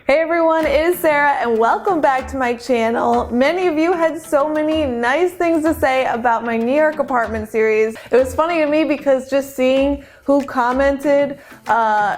Hey everyone, it is Sarah and welcome back to my channel. Many of you had so many nice things to say about my New York apartment series. It was funny to me because just seeing who commented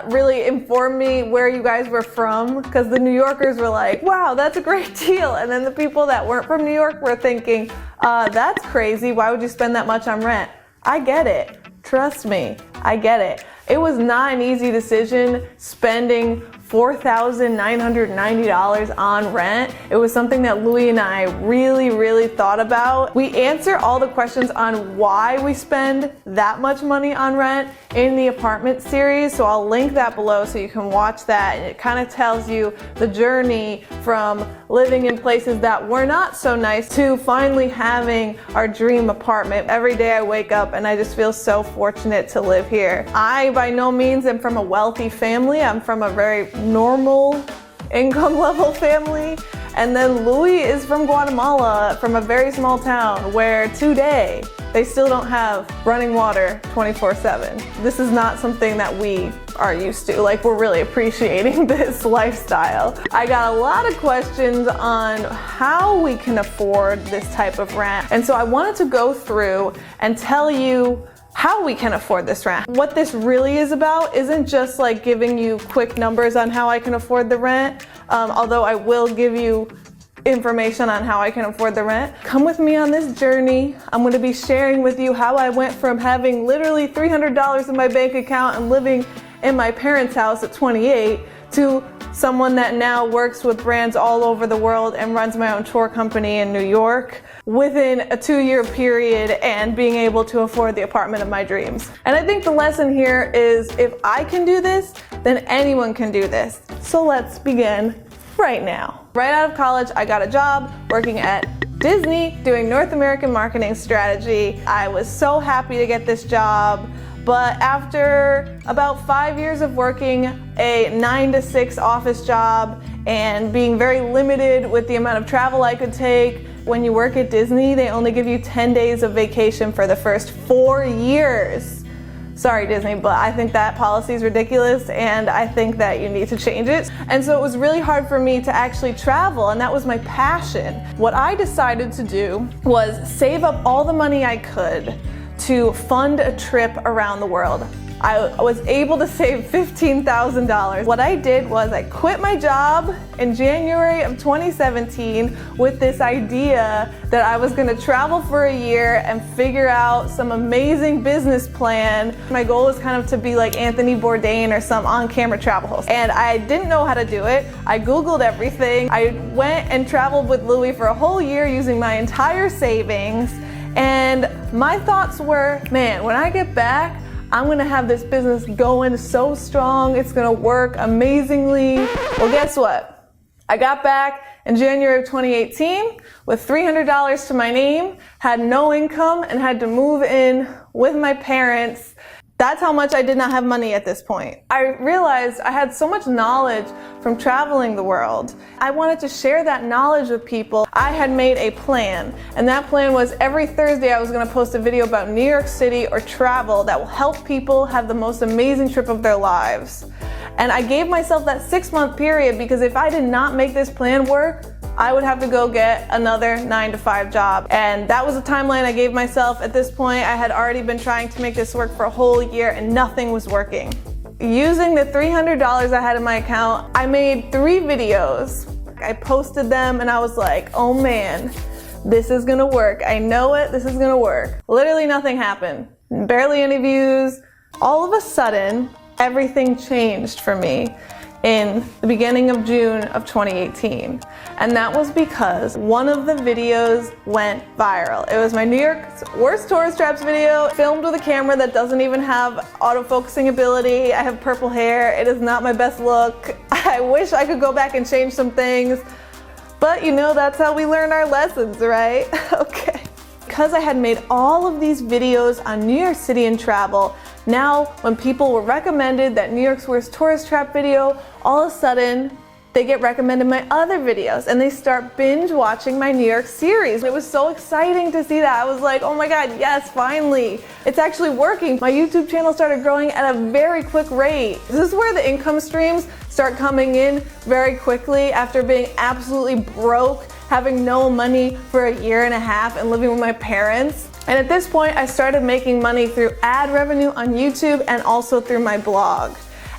really informed me where you guys were from, because the New Yorkers were like, wow, that's a great deal. And then the people that weren't from New York were thinking, that's crazy. Why would you spend that much on rent? I get it. Trust me, I get it. It was not an easy decision spending $4,990 on rent. It was something that Louis and I really thought about. We answer all the questions on why we spend that much money on rent in the apartment series, so I'll link that below so you can watch that, and it kind of tells you the journey from living in places that were not so nice to finally having our dream apartment. Every day I wake up and I just feel so fortunate to live here. I by no means am from a wealthy family. I'm from a very normal income level family. And then Louis is from Guatemala, from a very small town where today they still don't have running water 24/7. This is not something that we are used to. Like, we're really appreciating this lifestyle. I got a lot of questions on how we can afford this type of rent. And so I wanted to go through and tell you how we can afford this rent. What this really is about isn't just like giving you quick numbers on how I can afford the rent, although I will give you information on how I can afford the rent. Come with me on this journey. I'm going to be sharing with you how I went from having literally $300 in my bank account and living in my parents' house at 28 to someone that now works with brands all over the world and runs my own tour company in New York within a 2-year period and being able to afford the apartment of my dreams. And I think the lesson here is if I can do this, then anyone can do this. So let's begin right now. Right out of college, I got a job working at Disney doing North American marketing strategy. I was so happy to get this job. But after about 5 years of working a 9 to 6 office job and being very limited with the amount of travel I could take, when you work at Disney, they only give you 10 days of vacation for the first 4 years. Sorry, Disney, but I think that policy is ridiculous and I think that you need to change it. And so it was really hard for me to actually travel, and that was my passion. What I decided to do was save up all the money I could to fund a trip around the world. I was able to save $15,000. What I did was I quit my job in January of 2017 with this idea that I was gonna travel for a year and figure out some amazing business plan. My goal was kind of to be like Anthony Bourdain or some on-camera travel host. And I didn't know how to do it. I Googled everything. I went and traveled with Louis for a whole year using my entire savings. And my thoughts were, man, when I get back, I'm gonna have this business going so strong, it's gonna work amazingly. Well, guess what? I got back in January of 2018 with $300 to my name, had no income, and had to move in with my parents. That's how much I did not have money at this point. I realized I had so much knowledge from traveling the world. I wanted to share that knowledge with people. I had made a plan, and that plan was every Thursday I was gonna post a video about New York City or travel that will help people have the most amazing trip of their lives. And I gave myself that 6-month period because if I did not make this plan work, I would have to go get another 9 to 5 job. And that was the timeline I gave myself. At this point, I had already been trying to make this work for a whole year and nothing was working. Using the $300 I had in my account, I made 3 videos. I posted them and I was like, oh man, this is gonna work. I know it, this is gonna work. Literally nothing happened. Barely any views. All of a sudden, everything changed for me in the beginning of June of 2018. And that was because one of the videos went viral. It was my New York's Worst Tourist Traps video, filmed with a camera that doesn't even have autofocusing ability. I have purple hair. It is not my best look. I wish I could go back and change some things, but you know, that's how we learn our lessons, right? Okay. Because I had made all of these videos on New York City and travel, now when people were recommended that New York's Worst Tourist Trap video, all of a sudden they get recommended my other videos and they start binge watching my New York series. It was so exciting to see that. I was like, oh my God, yes, finally. It's actually working. My YouTube channel started growing at a very quick rate. This is where the income streams start coming in very quickly after being absolutely broke, having no money for a year and a half and living with my parents. And at this point, I started making money through ad revenue on YouTube and also through my blog.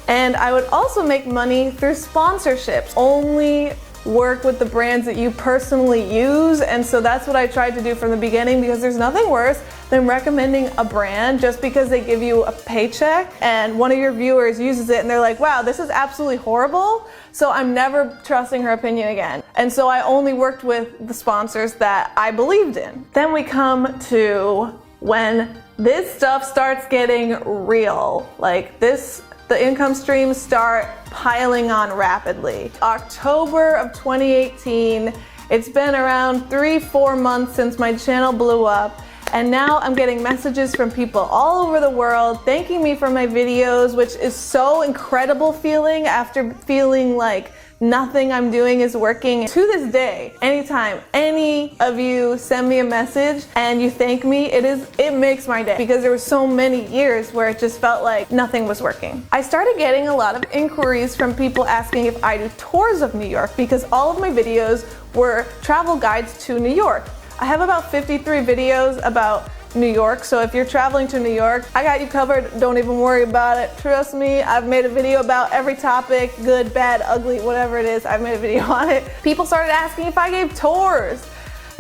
And I would also make money through sponsorships. Only work with the brands that you personally use. And so that's what I tried to do from the beginning, because there's nothing worse than recommending a brand just because they give you a paycheck and one of your viewers uses it and they're like, wow, this is absolutely horrible. So I'm never trusting her opinion again. And so I only worked with the sponsors that I believed in. Then we come to when this stuff starts getting real. Like the income streams start piling on rapidly. October of 2018, it's been around 3-4 months since my channel blew up, and now I'm getting messages from people all over the world thanking me for my videos, which is so incredible feeling after feeling like nothing I'm doing is working. To this day, anytime any of you send me a message and you thank me, it makes my day, because there were so many years where it just felt like nothing was working. I started getting a lot of inquiries from people asking if I do tours of New York, because all of my videos were travel guides to New York. I have about 53 videos about New York, so if you're traveling to New York, I got you covered. Don't even worry about it. Trust me, I've made a video about every topic, good, bad, ugly, whatever it is, I've made a video on it. People started asking if I gave tours,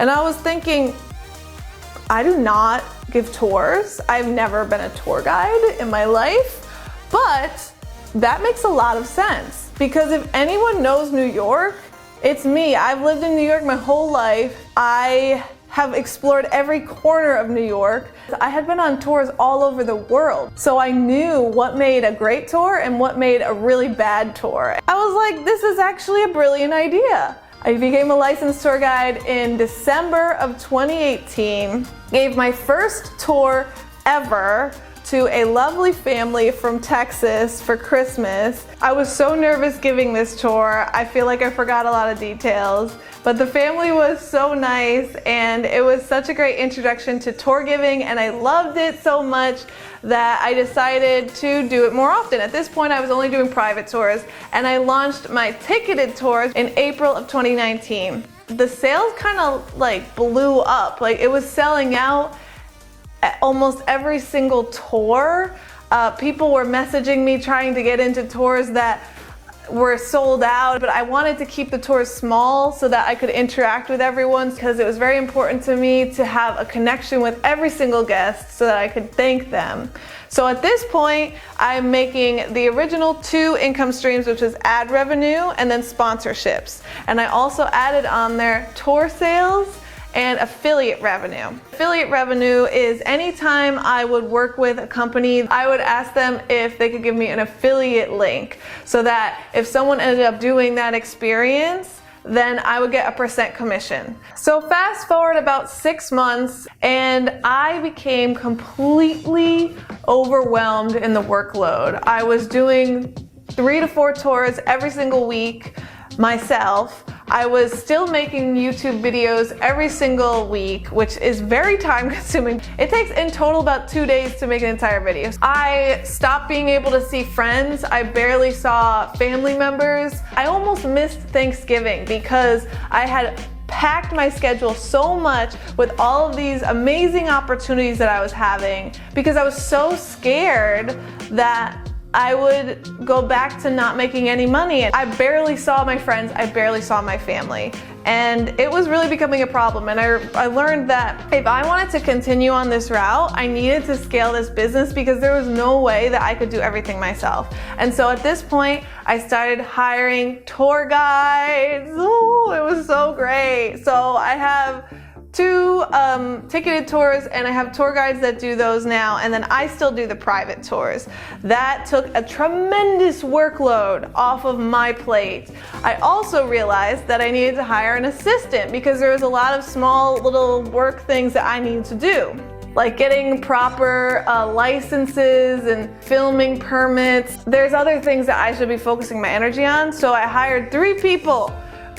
and I was thinking, I do not give tours. I've never been a tour guide in my life, but that makes a lot of sense, because if anyone knows New York, it's me. I've lived in New York my whole life. I have explored every corner of New York. I had been on tours all over the world, so I knew what made a great tour and what made a really bad tour. I was like, this is actually a brilliant idea. I became a licensed tour guide in December of 2018, gave my first tour ever to a lovely family from Texas for Christmas. I was so nervous giving this tour. I feel like I forgot a lot of details, but the family was so nice and it was such a great introduction to tour giving, and I loved it so much that I decided to do it more often. At this point, I was only doing private tours, and I launched my ticketed tours in April of 2019. The sales kind of like blew up. Like, it was selling out at almost every single tour. People were messaging me trying to get into tours that were sold out, but I wanted to keep the tours small so that I could interact with everyone, because it was very important to me to have a connection with every single guest so that I could thank them. So at this point, I'm making the original 2 income streams, which is ad revenue and then sponsorships. And I also added on there tour sales and affiliate revenue. Affiliate revenue is anytime I would work with a company, I would ask them if they could give me an affiliate link, so that if someone ended up doing that experience, then I would get a % commission. So fast forward about 6 months, and I became completely overwhelmed in the workload. I was doing 3 to 4 tours every single week myself. I was still making YouTube videos every single week, which is very time consuming. It takes in total about 2 days to make an entire video. I stopped being able to see friends. I barely saw family members. I almost missed Thanksgiving because I had packed my schedule so much with all of these amazing opportunities that I was having, because I was so scared that I would go back to not making any money. I barely saw my friends, I barely saw my family. And it was really becoming a problem. And I learned that if I wanted to continue on this route, I needed to scale this business, because there was no way that I could do everything myself. And so at this point, I started hiring tour guides. Ooh, it was so great. So I have 2 ticketed tours, and I have tour guides that do those now, and then I still do the private tours. That took a tremendous workload off of my plate. I also realized that I needed to hire an assistant, because there was a lot of small little work things that I needed to do. like getting proper licenses and filming permits. There's other things that I should be focusing my energy on. So I hired 3 people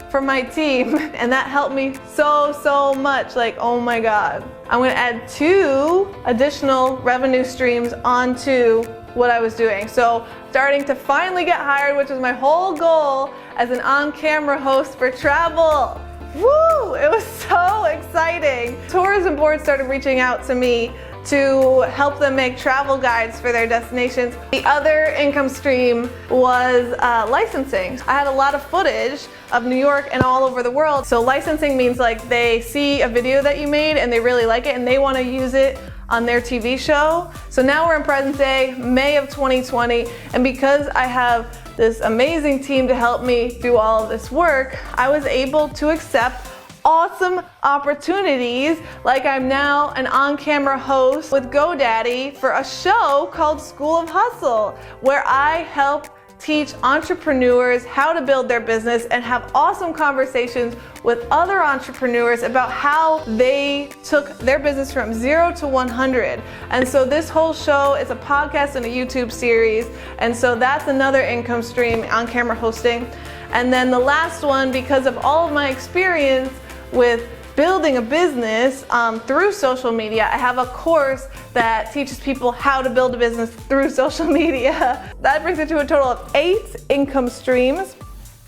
for my team, and that helped me so much. Like, oh my God. I'm gonna add 2 additional revenue streams onto what I was doing. So starting to finally get hired, which was my whole goal as an on-camera host for travel. Woo! It was so exciting. Tourism boards started reaching out to me to help them make travel guides for their destinations. The other income stream was licensing. I had a lot of footage of New York and all over the world. So licensing means like they see a video that you made and they really like it and they want to use it on their TV show. So now we're in present day, May of 2020, and because I have this amazing team to help me do all of this work, I was able to accept awesome opportunities, like I'm now an on-camera host with GoDaddy for a show called School of Hustle, where I help teach entrepreneurs how to build their business and have awesome conversations with other entrepreneurs about how they took their business from 0 to 100. And so this whole show is a podcast and a YouTube series. And so that's another income stream, on-camera hosting. And then the last one, because of all of my experience with building a business through social media, I have a course that teaches people how to build a business through social media. That brings it to a total of 8 income streams.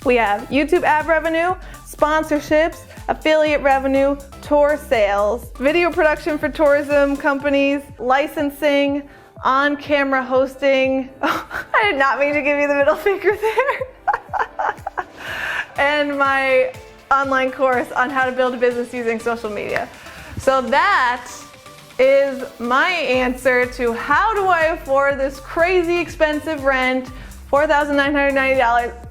We have YouTube ad revenue, sponsorships, affiliate revenue, tour sales, video production for tourism companies, licensing, on-camera hosting. Oh, I did not mean to give you the middle finger there. And my online course on how to build a business using social media. So that is my answer to how do I afford this crazy expensive rent, $4,990.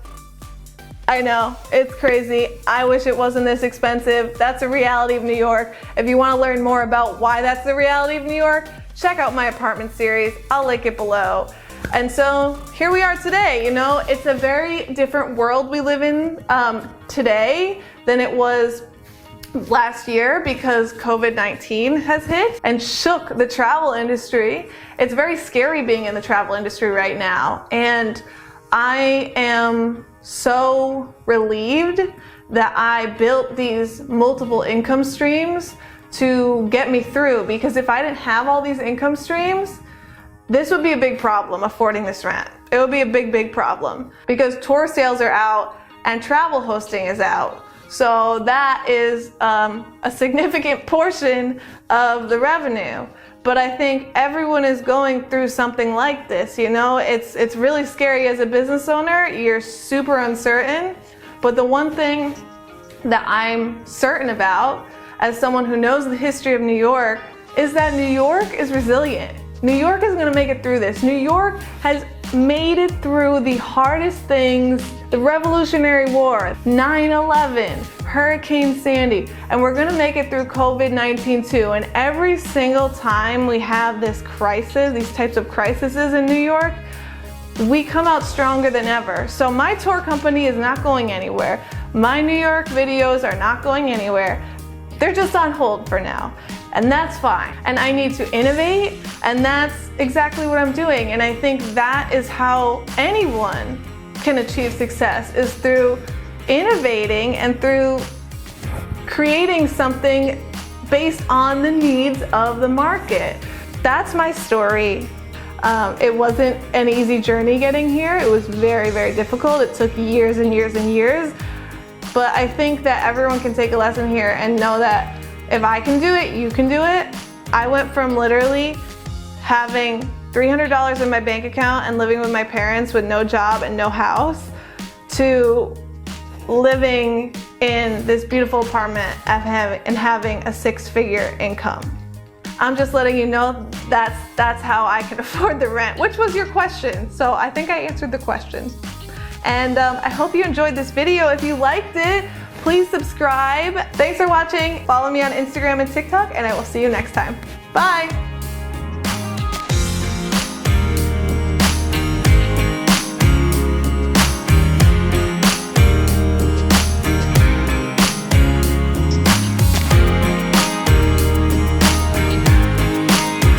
I know, it's crazy. I wish it wasn't this expensive. That's a reality of New York. If you want to learn more about why that's the reality of New York, check out my apartment series. I'll link it below. And so here we are today. You know, it's a very different world we live in today than it was last year because COVID-19 has hit and shook the travel industry. It's very scary being in the travel industry right now. And I am so relieved that I built these multiple income streams to get me through, because if I didn't have all these income streams, this would be a big problem, affording this rent. It would be a big problem because tour sales are out and travel hosting is out. So that is a significant portion of the revenue. But I think everyone is going through something like this. You know, it's really scary as a business owner. You're super uncertain. But the one thing that I'm certain about, as someone who knows the history of New York, is that New York is resilient. New York is going to make it through this. New York has made it through the hardest things, the Revolutionary War, 9/11, Hurricane Sandy, and we're going to make it through COVID-19 too. And every single time we have this crisis, these types of crises in New York, we come out stronger than ever. So my tour company is not going anywhere. My New York videos are not going anywhere. They're just on hold for now. And that's fine. And I need to innovate, and that's exactly what I'm doing. And I think that is how anyone can achieve success, is through innovating and through creating something based on the needs of the market. That's my story. It wasn't an easy journey getting here. It was very difficult. It took years and years and years. But I think that everyone can take a lesson here and know that if I can do it, you can do it. I went from literally having $300 in my bank account and living with my parents with no job and no house to living in this beautiful apartment and having a 6-figure income. I'm just letting you know that's how I can afford the rent, which was your question. So I think I answered the question. And I hope you enjoyed this video. If you liked it, please subscribe. Thanks for watching. Follow me on Instagram and TikTok, and I will see you next time. Bye.